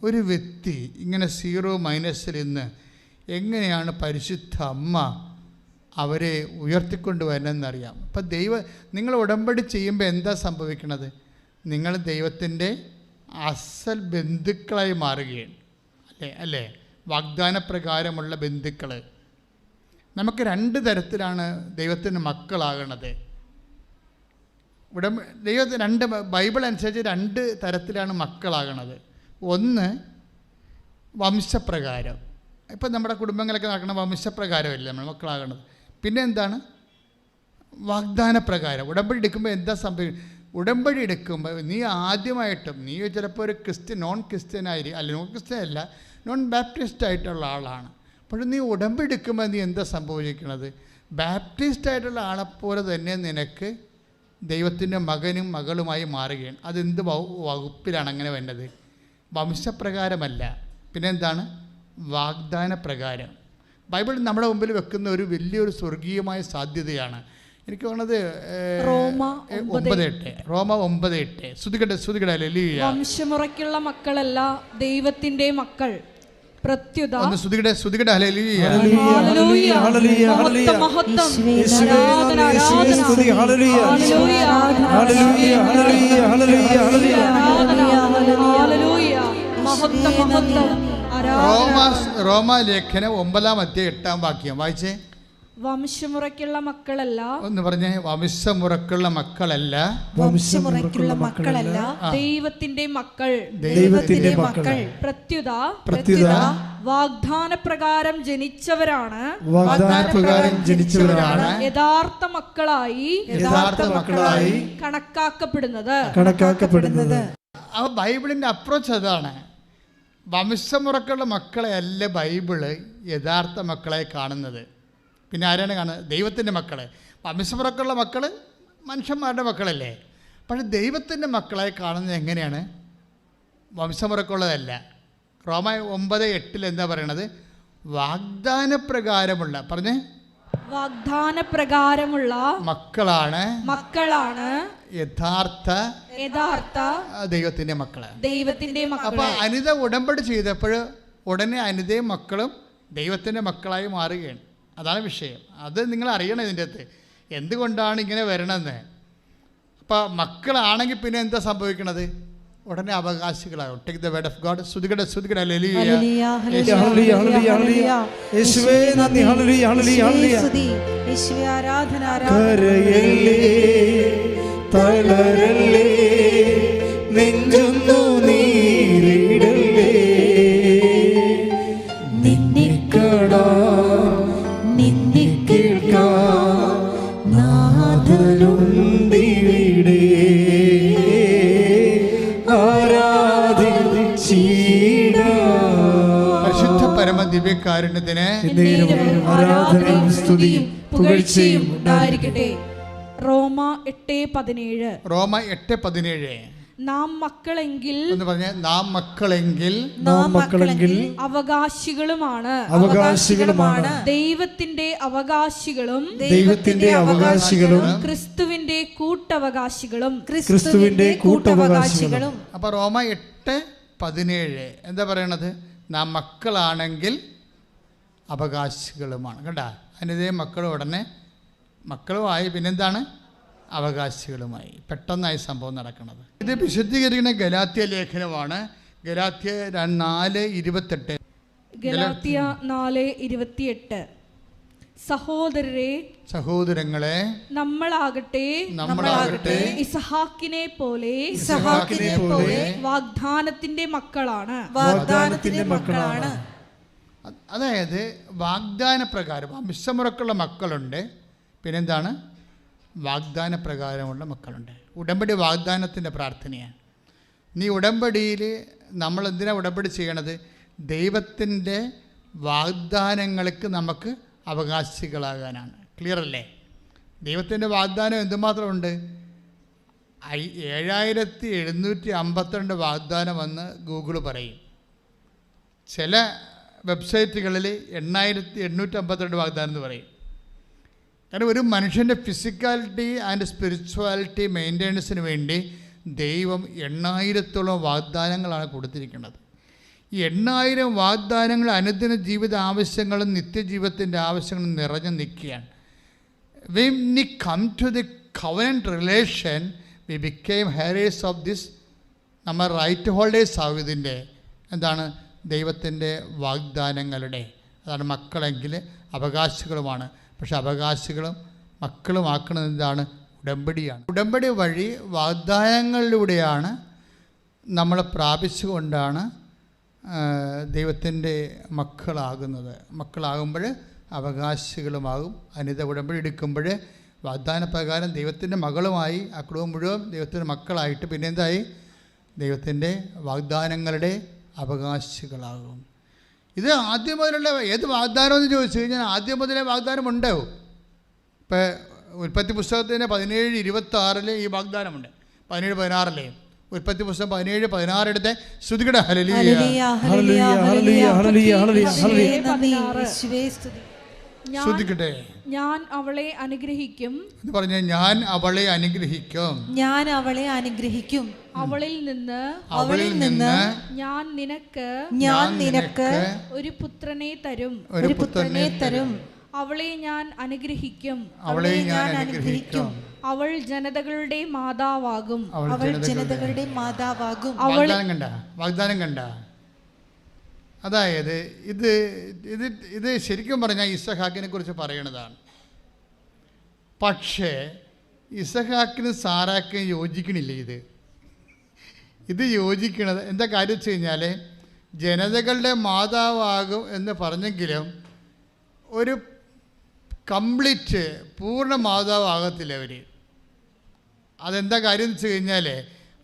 ഒരു വ്യക്തി ഇങ്ങനെ 0 നിന്ന് എങ്ങനെയാണ് പരിശുദ്ധ അമ്മ അവരെ ഉയർത്തിക്കൊണ്ട് വരുന്നതെന്നറിയാം. അപ്പം നിങ്ങൾ ഉടമ്പടി ചെയ്യുമ്പോൾ എന്താ സംഭവിക്കുന്നത്? നിങ്ങൾ ദൈവത്തിൻ്റെ അസൽ ബന്ധുക്കളായി മാറുകയാണ്. അല്ലേ? വാഗ്ദാന പ്രകാരമുള്ള ബന്ധുക്കൾ. നമുക്ക് 2 തരത്തിലാണ് ദൈവത്തിൻ്റെ മക്കളാകണത്. ദൈവത്തിന് ബൈബിൾ അനുസരിച്ച് 2 തരത്തിലാണ് മക്കളാകണത്. ഒന്ന് വംശപ്രകാരം. ഇപ്പം നമ്മുടെ കുടുംബങ്ങളൊക്കെ നടക്കുന്ന വംശപ്രകാരമല്ലേ നമ്മൾ മക്കളാകണത്. പിന്നെ എന്താണ്? വാഗ്ദാന പ്രകാരം. ഉടമ്പടി എടുക്കുമ്പോൾ എന്താ സംഭവിക്കുന്നത്? ഉടമ്പടി എടുക്കുമ്പോൾ നീ ആദ്യമായിട്ടും നീ ചിലപ്പോൾ ഒരു നോൺ ക്രിസ്ത്യൻ അല്ല നോൺ ബാപ്റ്റിസ്റ്റ് ആയിട്ടുള്ള ആളാണ്. അപ്പോൾ നീ ഉടമ്പടി എടുക്കുമ്പോൾ നീ എന്താ സംഭവിക്കുന്നത്? ബാപ്റ്റിസ്റ്റ് ആയിട്ടുള്ള ആളെപ്പോലെ തന്നെ നിനക്ക് ദൈവത്തിൻ്റെ മകനും മകളുമായി മാറുകയാണ്. അതെന്ത് വകുപ്പിലാണ് അങ്ങനെ വേണ്ടത്? വംശപ്രകാരമല്ല. പിന്നെ എന്താണ്? വാഗ്ദാന പ്രകാരം. ബൈബിൾ നമ്മുടെ മുമ്പിൽ വെക്കുന്ന ഒരു വലിയൊരു സ്വർഗീയമായ സാധ്യതയാണ്. എനിക്ക് തോന്നുന്നത് റോമ 9:8. ശ്രുതികട ഹല്ലേലൂയ. വംശമുറയ്ക്കുള്ള മക്കളല്ല ദൈവത്തിന്റെ മക്കൾ, പ്രത്യുത ശ്രുതികട ഹല്ലേലൂയ. ഹല്ലേലൂയ ഹല്ലേലൂയ മഹത്വം ആരാധന ആരാധന സ്തുതി hallelujah hallelujah hallelujah hallelujah hallelujah മഹത്വം മഹത്വം. റോമാലേഖനം 9:8 വായിച്ചേ. വംശമുറയ്ക്കുള്ള മക്കളല്ല. ഒന്ന് പറഞ്ഞേ. വംശമുറക്കുള്ള മക്കളല്ല. വംശമുറയ്ക്കുള്ള മക്കളല്ല ദൈവത്തിന്റെ മക്കൾ. ദൈവത്തിന്റെ മക്കൾ. പ്രത്യുത വാഗ്ദാന പ്രകാരം ജനിച്ചവരാണ്. യഥാർത്ഥ മക്കളായി കണക്കാക്കപ്പെടുന്നത്. ആ ബൈബിളിന്റെ അപ്രോച്ച് അതാണ്. വംശമുറക്കുള്ള മക്കളെ അല്ല ബൈബിള് യഥാർത്ഥ മക്കളായി കാണുന്നത്. പിന്നെ ആരാണ് കാണുന്നത്? ദൈവത്തിൻ്റെ മക്കളെ. വംശമുറക്കുള്ള മക്കൾ മനുഷ്യന്മാരുടെ മക്കളല്ലേ. പക്ഷേ ദൈവത്തിൻ്റെ മക്കളായി കാണുന്നത് എങ്ങനെയാണ്? വംശമുറക്കുള്ളതല്ല. റോമ 9:8 എന്താ പറയണത്? വാഗ്ദാന പ്രകാരമുള്ള വാഗ്ദാന പ്രകാരമുള്ള മക്കളാണ് യഥാർത്ഥ ദൈവത്തിൻ്റെ മക്കള്. അപ്പോൾ അനിത ഉടമ്പടി ചെയ്തപ്പോൾ ഉടനെ അനിതയും മക്കളും ദൈവത്തിൻ്റെ മക്കളായി മാറുകയാണ്. അതാണ് വിഷയം. അത് നിങ്ങൾ അറിയണം ഇതിൻ്റെ അകത്ത് എന്തുകൊണ്ടാണ് ഇങ്ങനെ വരണമെന്ന്. അപ്പോൾ മക്കളാണെങ്കിൽ പിന്നെ എന്താ സംഭവിക്കണത്? ഉടനെ അവകാശികളാകും. Take the word of God. ശ്രുതികട ഹല്ലേലൂയ ഹല്ലേലൂയ ഹല്ലേലൂയ യേശുവേ നന്ദി ഹല്ലേലൂയ ഹല്ലേലൂയ ഹല്ലേലൂയ യേശുവേ ആരാധന ആരാധന. തളരല്ലേ നെഞ്ചൊന്നു നീരിടല്ലേ നിന്നെ കേൾക്കാൻ നാഥനുണ്ടിവിടെ പരിശുദ്ധ പരമ ദിവ്യകാരുണ്യത്തിന് ആരാധനയും സ്തുതിയും പുകഴ്ചയും ഉണ്ടായിരിക്കട്ടെ. റോമ 8:17. നാം മക്കളെങ്കിൽ എന്ന് പറഞ്ഞ നാം മക്കളെങ്കിൽ അവകാശികളുമാണ് ദൈവത്തിന്റെ അവകാശികളും ക്രിസ്തുവിന്റെ കൂട്ടവകാശികളും. അപ്പൊ റോമ 8:17 എന്താ പറയണത്? നാം മക്കളാണെങ്കിൽ അവകാശികളുമാണ്. കണ്ടാ? അതിൻ്റെ മക്കളും ഉടനെ മക്കളുമായി പിന്നെന്താണ്? അവകാശികളുമായി. പെട്ടെന്നായി സംഭവം നടക്കുന്നത്. ഇത് വിശുദ്ധീകരിക്കുന്ന ഗലാത്യ ലേഖനമാണ്. ഗലാത്യ 4:28. ഗലാത്യ 4:28. സഹോദരങ്ങളെ നമ്മളാകട്ടെ ഇസഹാക്കിനെ പോലെ വാഗ്ദാനത്തിന്റെ മക്കളാണ്. അതായത് വാഗ്ദാന പ്രകാരം വംശമുറക്കുള്ള മക്കളുണ്ട്. പിന്നെന്താണ്? വാഗ്ദാന പ്രകാരമുള്ള മക്കളുണ്ട്. ഉടമ്പടി വാഗ്ദാനത്തിൻ്റെ പ്രാർത്ഥനയാണ്. നീ ഉടമ്പടിയിൽ നമ്മൾ എന്തിനാണ് ഉടമ്പടി ചെയ്യണത്? ദൈവത്തിൻ്റെ വാഗ്ദാനങ്ങൾക്ക് നമുക്ക് അവകാശികളാകാനാണ്. ക്ലിയർ അല്ലേ? ദൈവത്തിൻ്റെ വാഗ്ദാനം എന്തുമാത്രമുണ്ട്? 7752 വാഗ്ദാനമെന്ന് ഗൂഗിൾ പറയും. ചില വെബ്സൈറ്റുകളിൽ 8852 വാഗ്ദാനം എന്ന് പറയും. കാരണം ഒരു മനുഷ്യൻ്റെ ഫിസിക്കാലിറ്റി ആൻഡ് സ്പിരിച്വാലിറ്റി മെയിൻ്റെനൻസിന് വേണ്ടി ദൈവം 8000ഓളം വാഗ്ദാനങ്ങളാണ് കൊടുത്തിരിക്കുന്നത്. ഈ 8000 വാഗ്ദാനങ്ങൾ അനുദിന ജീവിത ആവശ്യങ്ങളും നിത്യജീവിതത്തിൻ്റെ ആവശ്യങ്ങളും നിറഞ്ഞു നിൽക്കുകയാണ്. When we come to the covenant relation, we became heirs of this. നമ്മൾ റൈറ്റ് ഹോൾഡേഴ്സ് ആവും ഇതിൻ്റെ എന്താണ് ദൈവത്തിൻ്റെ വാഗ്ദാനങ്ങളുടെ. അതാണ് മക്കളെങ്കിൽ അവകാശികളുമാണ്. പക്ഷെ അവകാശികളും മക്കളുമാക്കുന്നത് എന്താണ്? ഉടമ്പടിയാണ്. ഉടമ്പടി വഴി വാഗ്ദാനങ്ങളിലൂടെയാണ് നമ്മൾ പ്രാപിച്ചുകൊണ്ടാണ് ദൈവത്തിൻ്റെ മക്കളാകുന്നത്. മക്കളാകുമ്പോൾ അവകാശികളുമാകും. അനിത ഉടമ്പടി എടുക്കുമ്പോൾ വാഗ്ദാന പ്രകാരം ദൈവത്തിൻ്റെ മകളുമായി ആ കുടുംബം മുഴുവൻ ദൈവത്തിൻ്റെ മക്കളായിട്ട് പിന്നെ എന്തായി? ദൈവത്തിൻ്റെ വാഗ്ദാനങ്ങളുടെ അവകാശികളാകും. ഇത് ആദ്യം മുതലുള്ള ഏത് വാഗ്ദാനം എന്ന് ചോദിച്ചു കഴിഞ്ഞാൽ ആദ്യം മുതലേ വാഗ്ദാനം ഉണ്ടാവും. ഇപ്പോൾ ഉൽപ്പത്തി പുസ്തകത്തിൻ്റെ 17:26 ഈ വാഗ്ദാനമുണ്ട്. 17:16 ഉൽപ്പത്തി പുസ്തകം 17:16 എടുത്ത് ശ്രുതികട hallelujah hallelujah hallelujah hallelujah hallelujah ശ്രുതികട്ടെ. ഞാൻ അവളെ അനുഗ്രഹിക്കും എന്ന് പറഞ്ഞാൽ ഞാൻ അവളെ അനുഗ്രഹിക്കും. ഞാൻ അവളെ അനുഗ്രഹിക്കും. അവളിൽ നിന്ന് ഞാൻ നിനക്ക് ഒരു പുത്രനെ തരും. അവളെ ഞാൻ അനുഗ്രഹിക്കും. അവൾ ജനതകളുടെ മാതാവാകും. വാഗ്ദാനം കണ്ട. അതായത് ഇത് ശരിക്കും പറഞ്ഞാൽ ഇസഹാക്കിനെ കുറിച്ച് പറയണതാണ്. പക്ഷേ ഇസഹാക്കിന് സാറാക്കിന് യോജിക്കണില്ല. ഇത് യോജിക്കണത് എന്താ കാര്യം വെച്ച് കഴിഞ്ഞാൽ ജനതകളുടെ മാതാവാകും എന്ന് പറഞ്ഞെങ്കിലും ഒരു കംപ്ലീറ്റ് പൂർണ്ണ മാതാവാകത്തില്ല അവർ. അതെന്താ കാര്യം എന്ന് വെച്ച് കഴിഞ്ഞാൽ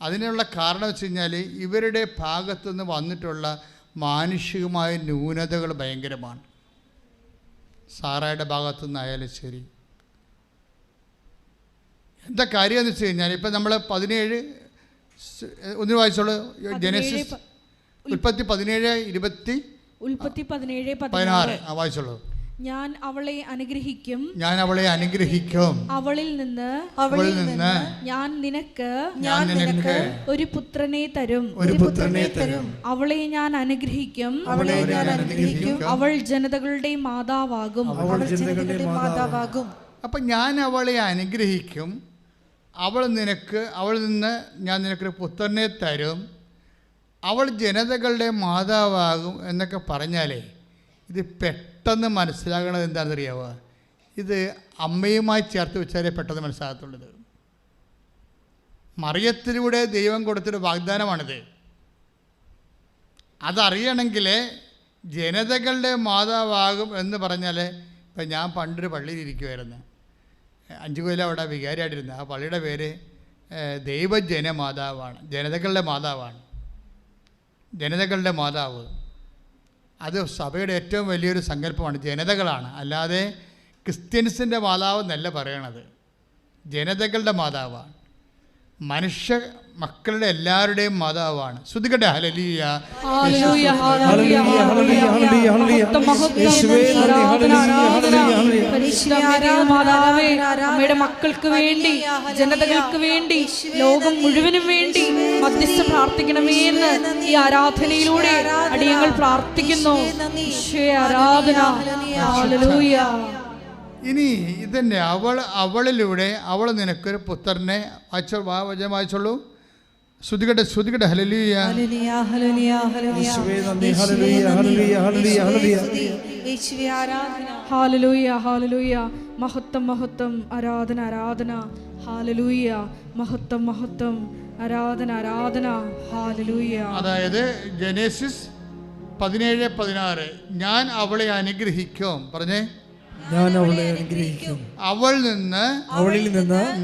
അതിനുള്ള കാരണം വെച്ച് കഴിഞ്ഞാൽ ഇവരുടെ ഭാഗത്തുനിന്ന് വന്നിട്ടുള്ള മാനുഷികമായ ന്യൂനതകൾ ഭയങ്കരമാണ്. സാറയുടെ ഭാഗത്തുനിന്നായാലും ശരി. എന്താ കാര്യം എന്ന് വെച്ച് കഴിഞ്ഞാൽ ഇപ്പം നമ്മൾ 17 ഒന്ന് വായിച്ചോളൂ. ജനസിസ് ഉൽപ്പത്തി 17:16 വായിച്ചോളൂ. ഞാൻ അവളെ അനുഗ്രഹിക്കും. അവളിൽ നിന്ന് ഞാൻ നിനക്ക് ഒരു പുത്രനെ തരും. അവളെ ഞാൻ അനുഗ്രഹിക്കും. അവൾ ജനതകളുടെ മാതാവാകും. അപ്പം ഞാൻ അവളെ അനുഗ്രഹിക്കും. അവളിൽ നിന്ന് ഞാൻ നിനക്കൊരു പുത്രനെ തരും. അവൾ ജനതകളുടെ മാതാവാകും എന്നൊക്കെ പറഞ്ഞാലേ ഇത് പെട്ടെന്ന് മനസ്സിലാകണത് എന്താണെന്നറിയാവുക? ഇത് അമ്മയുമായി ചേർത്ത് വെച്ചാലേ പെട്ടെന്ന് മനസ്സിലാകത്തുള്ളത്. മറിയത്തിലൂടെ ദൈവം കൊടുത്തൊരു വാഗ്ദാനമാണിത്. അതറിയണമെങ്കിൽ ജനതകളുടെ മാതാവാകും എന്ന് പറഞ്ഞാൽ ഇപ്പം ഞാൻ പണ്ടൊരു പള്ളിയിലിരിക്കുമായിരുന്നു. 5 കൊല്ലം അവിടെ വികാരിയായിട്ടിരുന്നത്. ആ പള്ളിയുടെ പേര് ദൈവജനമാതാവാണ്. ജനതകളുടെ മാതാവ്. അത് സഭയുടെ ഏറ്റവും വലിയൊരു സങ്കല്പമാണ്. ജനതകളാണ്, അല്ലാതെ ക്രിസ്ത്യൻസിൻ്റെ മാതാവ് എന്നല്ല പറയണത്. ജനതകളുടെ മാതാവാണ്. മനുഷ്യ മക്കളുടെ എല്ലാവരുടെയും മാതാവാണ്. ശ്രുതികട്ടെ ഹല്ലേലൂയ. അമ്മയുടെ മക്കൾക്ക് വേണ്ടി, ജനതകൾക്ക് വേണ്ടി, ലോകം മുഴുവനും വേണ്ടി മധ്യസ്ഥ പ്രാർത്ഥിക്കണമേ എന്ന് ഈ ആരാധനയിലൂടെ അടിയങ്ങൾ പ്രാർത്ഥിക്കുന്നു. ആരാധന. ഹല്ലേലൂയ. ഇനി ഇതന്നെ അവളിലൂടെ അവൾ നിനക്കൊരു പുത്രനെ വായിച്ചോളൂ. ശ്രുതികട്ടെ ഹല്ലേലൂയ. Hallelujah hallelujah. മഹത്വം മഹത്വം ആരാധന ആരാധന. ഹല്ലേലൂയ. മഹത്വം മഹത്വം ആരാധന ആരാധന. ഹല്ലേലൂയ. അതായത് ജനസിസ് 17:16 ഞാൻ അവളെ അനുഗ്രഹിക്കും. പറഞ്ഞേ. ഞാൻ അവളെ അനുഗ്രഹിക്കും. അവളിൽ നിന്ന്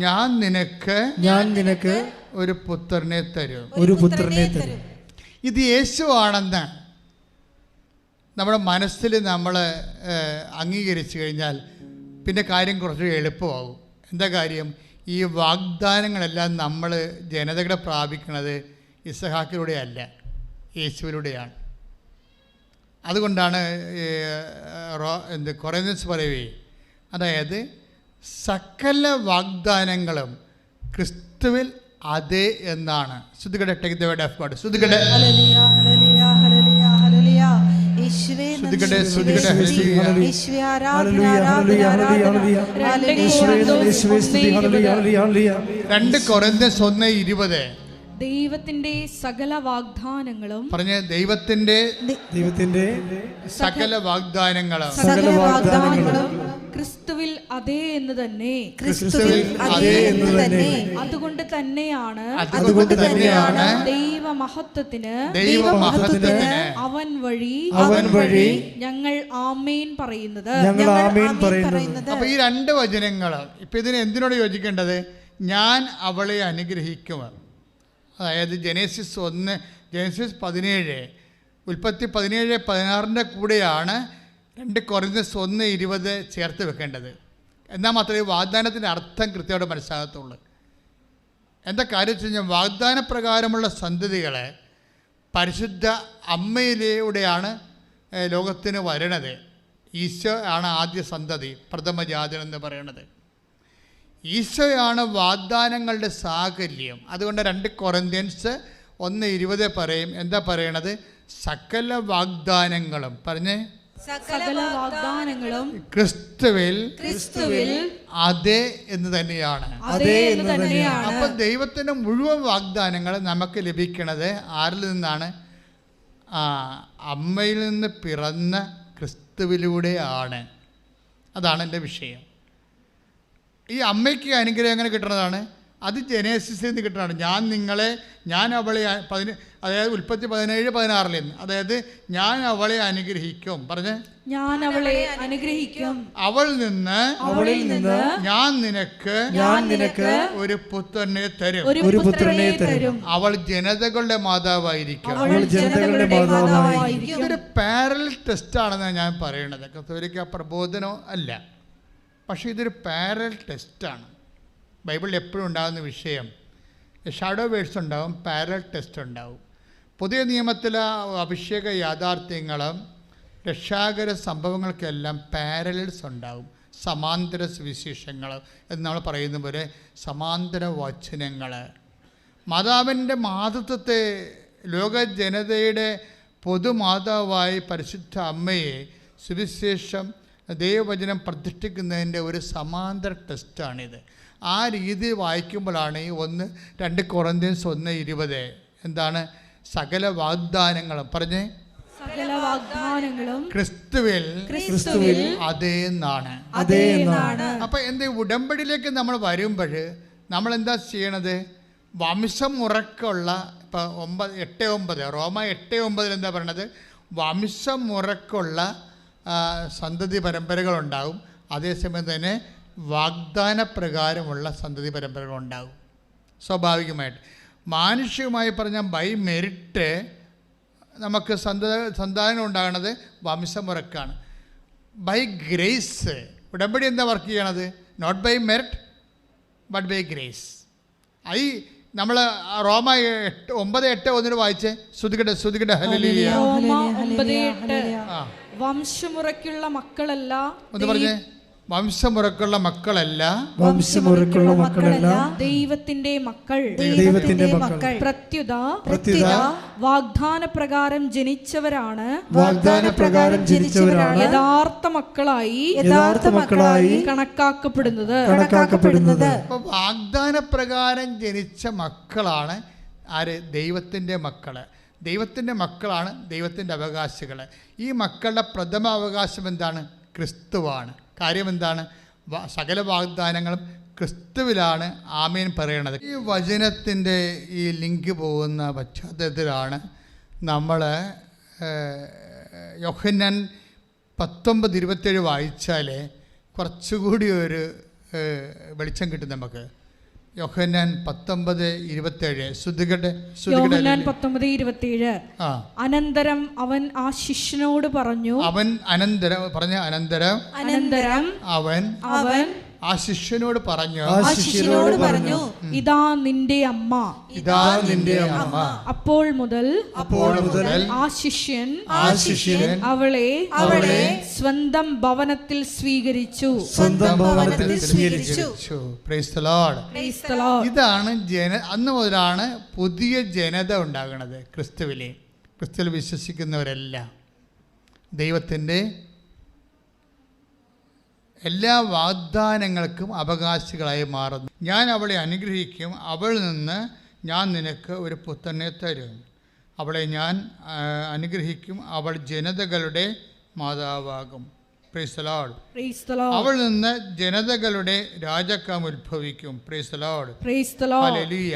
ഞാൻ നിനക്ക് ഒരു പുത്രനെ തരും. ഇത് യേശുവാണെന്ന് നമ്മുടെ മനസ്സിൽ നമ്മൾ അംഗീകരിച്ചു കഴിഞ്ഞാൽ പിന്നെ കാര്യം കുറച്ച് എളുപ്പമാകും. എന്താ കാര്യം? ഈ വാഗ്ദാനങ്ങളെല്ലാം നമ്മൾ ജനതകളെ പ്രാപിക്കുന്നത് ഇസഹാക്കിലൂടെ അല്ല, യേശുവിലൂടെയാണ്. അതുകൊണ്ടാണ് കൊറിന്ത്യൻസ് പറയുവേ, അതായത് സകല വാഗ്ദാനങ്ങളും ക്രിസ്തുവിൽ അതെ എന്നാണ്. ശ്രുതികട്ടെ. Take the word of God. ശ്രുതികട്ടെ. ഹല്ലേലൂയ ഹല്ലേലൂയ ഹല്ലേലൂയ സ്തുതിക്കട്ടെ, സ്തുതിക്കട്ടെ. ഹല്ലേലൂയ. യേശുവേ ആരാധന, ഹല്ലേലൂയ, ആരാധന, ഹല്ലേലൂയ, ആരാധന. ഹല്ലേലൂയ. യേശുവേ നന്ദി, യേശുവേ സ്തുതി. Hallelujah, hallelujah, hallelujah. 2 കൊരിന്ത്യർ 1:20 ദൈവത്തിന്റെ സകല വാഗ്ദാനങ്ങളും പറഞ്ഞ ദൈവത്തിന്റെ സകല വാഗ്ദാനങ്ങളും സകല വാഗ്ദാനങ്ങളും ക്രിസ്തുവിൽ അതേ എന്ന് തന്നെ, ക്രിസ്തുവിൽ അതേ എന്ന് തന്നെ. അതുകൊണ്ട് തന്നെയാണ് ദൈവമഹത്വത്തിന് അവൻ വഴി ഞങ്ങൾ ആമേൻ പറയുന്നത്. അപ്പൊ ഈ 2 വചനങ്ങൾ ഇപ്പൊ ഇതിന് എന്തിനോട് യോജിക്കേണ്ടത്? ഞാൻ അവളെ അനുഗ്രഹിക്കും. അതായത് ജനേസിസ് 17, ഉൽപ്പത്തി 17:16 കൂടെയാണ് 2 കൊരിന്ത്യർ 1:20 ചേർത്ത് വെക്കേണ്ടത്. എന്നാൽ മാത്രമേ വാഗ്ദാനത്തിൻ്റെ അർത്ഥം കൃത്യമായിട്ട് മനസ്സിലാകത്തുള്ളൂ. എന്താ കാര്യം വെച്ച് കഴിഞ്ഞാൽ വാഗ്ദാനപ്രകാരമുള്ള സന്തതികളെ പരിശുദ്ധ അമ്മയിലൂടെയാണ് ലോകത്തിന് വരണത്. ഈശോ ആണ് ആദ്യ സന്തതി, പ്രഥമജാതൻ എന്ന് പറയുന്നത്. ഈശോയാണ് വാഗ്ദാനങ്ങളുടെ സാകല്യം. അതുകൊണ്ട് 2 കൊരിന്ത്യൻസ് 1:20 പറയും. എന്താ പറയണത്? സകല വാഗ്ദാനങ്ങളും പറഞ്ഞേ, സകല വാഗ്ദാനങ്ങളും ക്രിസ്തുവിൽ അതേ എന്ന് തന്നെയാണ്. അപ്പൊ ദൈവത്തിന്റെ മുഴുവൻ വാഗ്ദാനങ്ങൾ നമുക്ക് ലഭിക്കണത് ആരിൽ നിന്നാണ്? അമ്മയിൽ നിന്ന് പിറന്ന ക്രിസ്തുവിലൂടെയാണ്. അതാണ് എൻ്റെ വിഷയം. ഈ അമ്മയ്ക്ക് അനുഗ്രഹം എങ്ങനെ കിട്ടുന്നതാണ്? അത് ജനേസിസിൽ നിന്ന് കിട്ടുന്നതാണ്. ഞാൻ അവളെ അതായത് ഉൽപ്പത്തി 17:16 അതായത് ഞാൻ അവളെ അനുഗ്രഹിക്കും. പറഞ്ഞേ, ഞാൻ അവളെ അനുഗ്രഹിക്കും. അവളിൽ നിന്ന് ഞാൻ നിനക്ക് ഒരു പുത്രനെ തരും. അവൾ ജനതകളുടെ മാതാവായിരിക്കും. ഇതൊരു പാരലൽ ടെസ്റ്റ് ആണെന്ന് ഞാൻ പറയണത്. കത്തോലിക്ക പ്രബോധനം അല്ല, പക്ഷേ ഇതൊരു പാരലൽ ടെസ്റ്റാണ്. ബൈബിളിൽ എപ്പോഴും ഉണ്ടാകുന്ന വിഷയം ഷാഡോ വേഴ്സ് ഉണ്ടാവും, പാരലൽ ടെസ്റ്റ് ഉണ്ടാവും. പുതിയ നിയമത്തിലെ അഭിഷേക യാഥാർത്ഥ്യങ്ങളും രക്ഷാകര സംഭവങ്ങൾക്കെല്ലാം പാരലൽസ് ഉണ്ടാവും, സമാന്തര സുവിശേഷങ്ങൾ എന്ന് നമ്മൾ പറയുന്ന പോലെ സമാന്തര വചനങ്ങൾ. മാതാവിൻ്റെ മാതൃത്വത്തെ ലോക ജനതയുടെ പൊതുമാതാവായി പരിശുദ്ധ അമ്മയെ സുവിശേഷം ദൈവവചനം പ്രതിഷ്ഠിക്കുന്നതിൻ്റെ ഒരു സമാന്തര ടെസ്റ്റാണിത്. ആ രീതി വായിക്കുമ്പോഴാണ് ഈ 2 കൊരിന്ത്യർ 1:20 എന്താണ്? സകല വാഗ്ദാനങ്ങളും പറഞ്ഞേ, സകല വാഗ്ദാനങ്ങളും ക്രിസ്തുവിൽ അതേ എന്നാണ്. അപ്പൊ എന്ത് ഉടമ്പടിയിലേക്ക് നമ്മൾ വരുമ്പോൾ നമ്മൾ എന്താ ചെയ്യണത്? വംശമുറക്കുള്ള ഇപ്പൊ 8:9 റോമ 8:9 എന്താ പറയണത്? വംശമുറക്കുള്ള സന്തതി പരമ്പരകളുണ്ടാവും. അതേസമയം തന്നെ വാഗ്ദാന പ്രകാരമുള്ള സന്തതി പരമ്പരകളുണ്ടാകും. സ്വാഭാവികമായിട്ട് മാനുഷികമായി പറഞ്ഞാൽ ബൈ മെറിറ്റ് നമുക്ക് സന്താനം ഉണ്ടാകുന്നത് വംശമുറക്കാണ്. ബൈ ഗ്രേസ് ഉടമ്പടി എന്താ വർക്ക് ചെയ്യണത്? Not by merit but by grace. നമ്മൾ റോമ 9:8 വായിച്ചേ. ശ്രുതികട്ടെ ഹല്ലേലൂയ. വംശമുറയ്ക്കുള്ള മക്കളല്ല, ഒന്ന് പറഞ്ഞേ, വംശമുറക്കുള്ള മക്കളല്ല, ദൈവത്തിന്റെ മക്കൾ. പ്രത്യുത വാഗ്ദാന പ്രകാരം ജനിച്ചവരാണ് യഥാർത്ഥ മക്കളായി കണക്കാക്കപ്പെടുന്നത്. അപ്പോൾ വാഗ്ദാന പ്രകാരം ജനിച്ച മക്കളാണ് ആര്? ദൈവത്തിൻ്റെ മക്കള്. ദൈവത്തിൻ്റെ മക്കളാണ് ദൈവത്തിൻ്റെ അവകാശികൾ. ഈ മക്കളുടെ പ്രഥമ അവകാശം എന്താണ്? ക്രിസ്തുവാണ്. കാര്യം എന്താണ്? സകല വാഗ്ദാനങ്ങളും ക്രിസ്തുവിലാണ് ആമേൻ പറയണത്. ഈ വചനത്തിൻ്റെ ഈ ലിങ്ക് പോകുന്ന പശ്ചാത്തലത്തിലാണ് നമ്മൾ യോഹന്നാൻ 19:27 വായിച്ചാൽ കുറച്ചുകൂടി ഒരു വെളിച്ചം കിട്ടും നമുക്ക്. യോഹന്നാൻ 19:27 യോഹന്നാൻ 19:27 അനന്തരം അവൻ ആ ശിഷ്യനോട് പറഞ്ഞു. അനന്തരം അവൻ ആ ശിഷ്യനോട് പറഞ്ഞു, ഇതാ നിന്റെ അമ്മ. അപ്പോൾ മുതൽ ആ ശിഷ്യൻ അവളെ സ്വന്തം ഭവനത്തിൽ സ്വീകരിച്ചു. Price the Lord. ഇതാണ് അന്ന് മുതലാണ് പുതിയ ജനത ഉണ്ടാകുന്നത്. ക്രിസ്തുവിൽ വിശ്വസിക്കുന്നവരെല്ലാം ദൈവത്തിൻ്റെ എല്ലാ വാഗ്ദാനങ്ങൾക്കും അവകാശികളായി മാറുന്നു. ഞാൻ അവളെ അനുഗ്രഹിക്കും, അവളിൽ നിന്ന് ഞാൻ നിനക്ക് ഒരു പുത്രനെ തരും. അവളെ ഞാൻ അനുഗ്രഹിക്കും, അവൾ ജനതകളുടെ മാതാവാകും. Price the Lord. അവളിൽ നിന്ന് ജനതകളുടെ രാജാക്കം ഉത്ഭവിക്കും. Praise the Lord. ഹല്ലേലൂയ.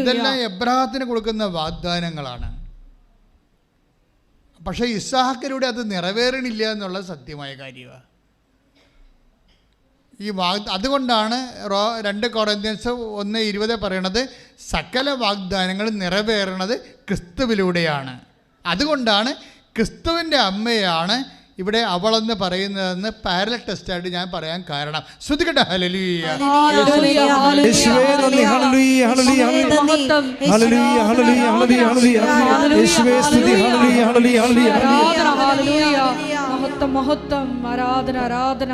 ഇതെല്ലാം എബ്രാഹത്തിന് കൊടുക്കുന്ന വാഗ്ദാനങ്ങളാണ്. പക്ഷേ ഇസ്ഹാക്കിലൂടെ അത് നിറവേറണില്ല എന്നുള്ള സത്യമായ കാര്യമാണ്. അതുകൊണ്ടാണ് 2 കൊറിന്ത്യൻസ് 1:20 പറയണത് സകല വാഗ്ദാനങ്ങളും നിറവേറണത് ക്രിസ്തുവിലൂടെയാണ്. അതുകൊണ്ടാണ് ക്രിസ്തുവിൻ്റെ അമ്മയാണ് ഇവിടെ അവളെന്ന് പറയുന്നതെന്ന് പാരലൽ ടെസ്റ്റായിട്ട് ഞാൻ പറയാൻ കാരണം. ശ്രുതികട്ടെ. ഹല്ലേലൂയ.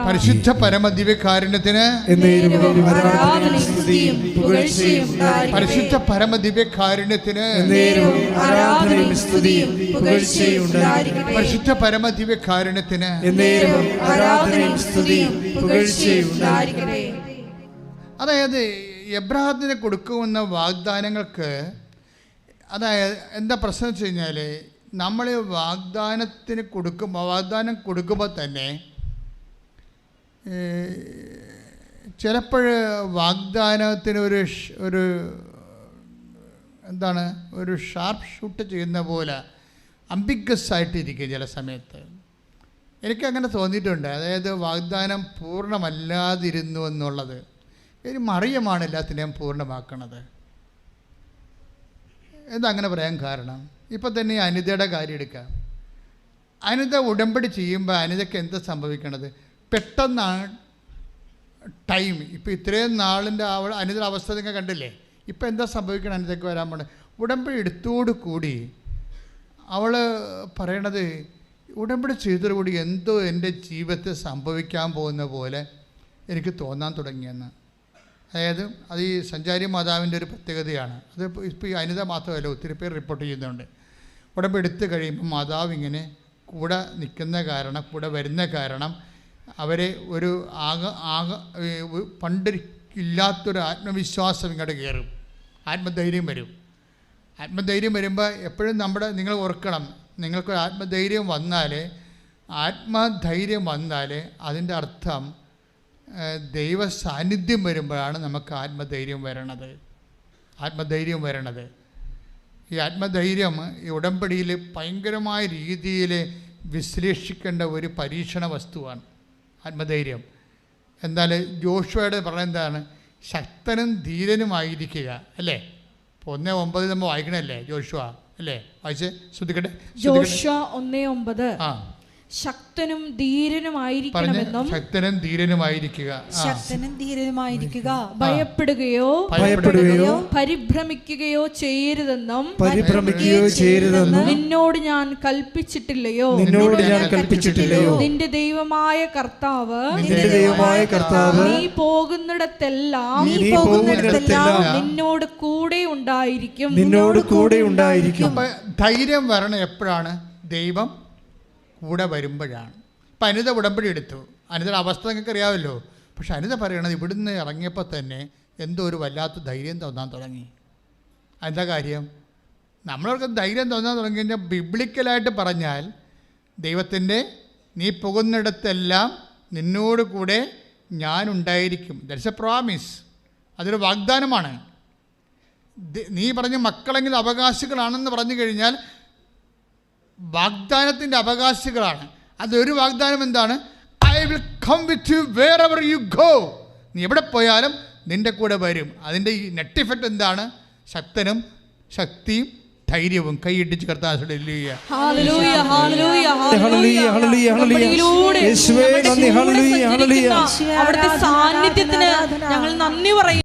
പരിശുദ്ധ പരമദിവ്യകാരുണ്യത്തിന്, പരിശുദ്ധ പരമദിവ്യകാരുണ്യത്തിന്, പരിശുദ്ധ പരമദിവ്യകാരുണ്യത്തിന് അതായത് എബ്രാഹത്തിന് കൊടുക്കുന്ന വാഗ്ദാനങ്ങൾക്ക്, അതായത് എന്താ പ്രശ്നം വെച്ച് കഴിഞ്ഞാൽ, നമ്മൾ വാഗ്ദാനം കൊടുക്കുമ്പോൾ തന്നെ ചിലപ്പോൾ വാഗ്ദാനത്തിന് ഒരു ഷാർപ്പ് ഷൂട്ട് ചെയ്യുന്ന പോലെ അംബിഗസ് ആയിട്ടിരിക്കും ചില സമയത്ത്. എനിക്കങ്ങനെ തോന്നിയിട്ടുണ്ട്. അതായത് വാഗ്ദാനം പൂർണ്ണമല്ലാതിരുന്നു എന്നുള്ളത്. ഒരു മറിയമാണ് എല്ലാത്തിനെയും പൂർണ്ണമാക്കണത്. എന്താ അങ്ങനെ പറയാൻ കാരണം? ഇപ്പം തന്നെ അനിതയുടെ കാര്യം എടുക്കാം. അനിത ഉടമ്പടി ചെയ്യുമ്പോൾ അനിതയ്ക്ക് എന്താ സംഭവിക്കണത്? പെട്ടെന്നാണ് ടൈം. ഇപ്പോൾ ഇത്രയും നാളിൻ്റെ അനിതയുടെ അവസ്ഥ നിങ്ങൾ കണ്ടില്ലേ. ഇപ്പം എന്താ സംഭവിക്കണം? അനിതയ്ക്ക് വരാൻ പോണത് ഉടമ്പടി എടുത്തോടു കൂടി അവൾ പറയണത്, ഉടമ്പടി ചെയ്തതോടുകൂടി എന്തോ എൻ്റെ ജീവിതത്തിൽ സംഭവിക്കാൻ പോകുന്ന പോലെ എനിക്ക് തോന്നാൻ തുടങ്ങിയെന്ന്. അതായത് അത് ഈ സഞ്ചാരി മാതാവിൻ്റെ ഒരു പ്രത്യേകതയാണ്. അത് ഇപ്പോൾ ഈ അനിത മാത്രമല്ല, ഒത്തിരി പേർ റിപ്പോർട്ട് ചെയ്യുന്നുണ്ട്. ഉടമ്പടി എടുത്ത് കഴിയുമ്പോൾ മാതാവ് ഇങ്ങനെ കൂടെ നിൽക്കുന്ന കാരണം, കൂടെ വരുന്ന കാരണം അവരെ ഒരു പണ്ടില്ലാത്തൊരു ആത്മവിശ്വാസം ഇങ്ങോട്ട് കയറും. ആത്മധൈര്യം വരും. ആത്മധൈര്യം വരുമ്പോൾ എപ്പോഴും നിങ്ങൾ ഓർക്കണം, നിങ്ങൾക്കൊരു ആത്മധൈര്യം വന്നാൽ അതിൻ്റെ അർത്ഥം ദൈവ സാന്നിധ്യം വരുമ്പോഴാണ് നമുക്ക് ആത്മധൈര്യം വരണത്. ഈ ആത്മധൈര്യം ഈ ഉടമ്പടിയിൽ ഭയങ്കരമായ രീതിയിൽ വിശ്ലേഷിക്കേണ്ട ഒരു പരീക്ഷണ വസ്തുവാണ് ആത്മധൈര്യം. എന്നാൽ ജോഷുവയുടെ പറയുന്നതാണ്, ശക്തനും ധീരനുമായിരിക്കുക, അല്ലേ? 1:9 നമ്മൾ വായിക്കണല്ലേ ജോഷുവ, അല്ലേ? വായിച്ച് ശ്രദ്ധിക്കട്ടെ. ജോഷുവ 1:9. ശക്തനും ധീരനുമായിരിക്കണമെന്നും, ശക്തനും ധീരനുമായിരിക്കുക, ഭയപ്പെടുകയോ പരിഭ്രമിക്കുകയോ ചെയ്യരുതെന്നും നിന്നോട് ഞാൻ കൽപ്പിച്ചിട്ടില്ലയോ? നിന്റെ ദൈവമായ കർത്താവ് നീ പോകുന്നിടത്തെല്ലാം നിന്നോട് കൂടെ ഉണ്ടായിരിക്കും. ധൈര്യം വരണം എപ്പോഴാണ്? ദൈവം കൂടെ വരുമ്പോഴാണ്. ഇപ്പം അനിത ഉടമ്പടി എടുത്തു. അനിതയുടെ അവസ്ഥ നിങ്ങൾക്ക് അറിയാമല്ലോ. പക്ഷെ അനിത പറയണത് ഇവിടുന്ന് ഇറങ്ങിയപ്പോൾ തന്നെ എന്തോ ഒരു വല്ലാത്ത ധൈര്യം തോന്നാൻ തുടങ്ങി. എന്താ കാര്യം? നമ്മളവർക്ക് ധൈര്യം തോന്നാൻ തുടങ്ങി കഴിഞ്ഞാൽ ബിബ്ലിക്കലായിട്ട് പറഞ്ഞാൽ ദൈവത്തിൻ്റെ നീ പോകുന്നിടത്തെല്ലാം നിന്നോട് കൂടെ ഞാനുണ്ടായിരിക്കും. That's A promise. അതൊരു വാഗ്ദാനമാണ്. നീ പറഞ്ഞ മക്കളെങ്കിലും അവകാശികളാണെന്ന് പറഞ്ഞു കഴിഞ്ഞാൽ വാഗ്ദാനത്തിൻ്റെ അവകാശികളാണ്. അതൊരു വാഗ്ദാനം എന്താണ്? I will come with you wherever you go. നീ എവിടെ പോയാലും നിൻ്റെ കൂടെ വരും. അതിൻ്റെ ഈ നെറ്റ് ഇഫക്റ്റ് എന്താണ്? ശക്തനും ശക്തിയും ധൈര്യവും. കൈയിട്ടിച്ച് കർത്താവ് അവിടുത്തെ സാന്നിധ്യത്തിന് ഞങ്ങൾ നന്ദി പറയും.